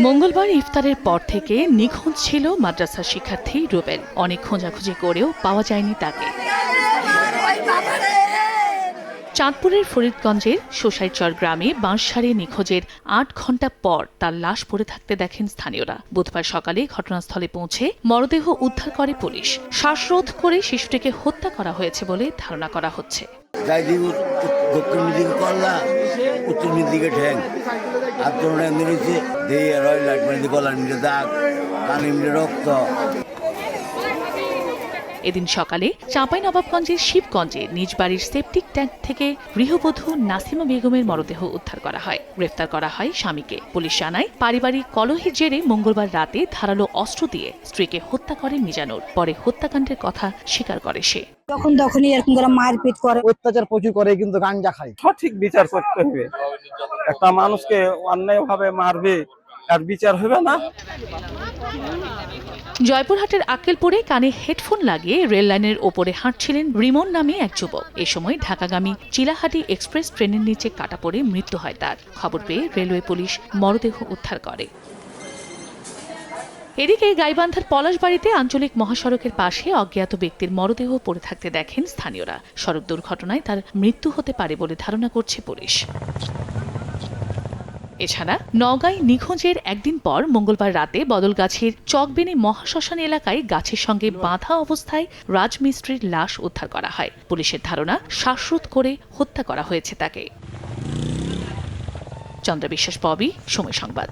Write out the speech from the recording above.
মঙ্গলবার ইফতারের পর থেকে নিখোঁজ ছিল মাদ্রাসা শিক্ষার্থী রুবেল। অনেক খোঁজাখুঁজি করেও পাওয়া যায়নি তাকে। চাঁদপুরের ফরিদগঞ্জের সোসাইচর গ্রামে বাঁশসারে নিখোঁজের ৮ ঘণ্টা পর তার লাশ পড়ে থাকতে দেখেন স্থানীয়রা। বুধবার সকালে ঘটনাস্থলে পৌঁছে মরদেহ উদ্ধার করে পুলিশ। শ্বাসরোধ করে শিশুটিকে হত্যা করা হয়েছে বলে ধারণা করা হচ্ছে। দক্ষিণ দিকে করলা, উত্তর দিকে ঠ্যাং, দাগ, কানে রক্ত। এদিন সকালে চাঁপাইনবাবগঞ্জের শিবগঞ্জে নিজ বাড়ির সেপটিক ট্যাঙ্ক থেকে গৃহবধূ নাসিমা বেগমের মরদেহ উদ্ধার করা হয়। গ্রেফতার করা হয় স্বামীকে। পুলিশ জানায়, পারিবারিক কলহের জেরে মঙ্গলবার রাতে ধারালো অস্ত্র দিয়ে স্ত্রীকে হত্যা করে মিজানুর। পরে হত্যাকাণ্ডের কথা স্বীকার করে সে। তখনই এরকম করে মারপিট করে, অত্যাচার প্রচুর করে, কিন্তু গাঞ্জা খায়। সঠিক বিচার করতে হবে। একটা মানুষকে অন্যায়ভাবে মারবে, আর বিচার হবে না। জয়পুরহাটের আক্কেলপুরে কানে হেডফোন লাগিয়ে রেল লাইনের ওপরে হাঁটছিলেন রিমন নামে এক যুবক। এ সময় ঢাকাগামী চিলাহাটি এক্সপ্রেস ট্রেনের নিচে কাটা পড়ে মৃত্যু হয় তার। খবর পেয়ে রেলওয়ে পুলিশ মরদেহ উদ্ধার করে। এদিকে গাইবান্ধার পলাশবাড়িতে আঞ্চলিক মহাসড়কের পাশে অজ্ঞাত ব্যক্তির মরদেহ পড়ে থাকতে দেখেন স্থানীয়রা। সড়ক দুর্ঘটনায় তার মৃত্যু হতে পারে বলে ধারণা করছে পুলিশ। এছাড়া নওগাঁয় নিখোঁজের একদিন পর মঙ্গলবার রাতে বদলগাছির চকবেনী মহাশ্মশান এলাকায় গাছের সঙ্গে বাঁধা অবস্থায় রাজমিস্ত্রির লাশ উদ্ধার করা হয়। পুলিশের ধারণা, শ্বাসরোধ করে হত্যা করা হয়েছে তাকে। চন্দ্র বিশ্বাস, পবি, সময় সংবাদ।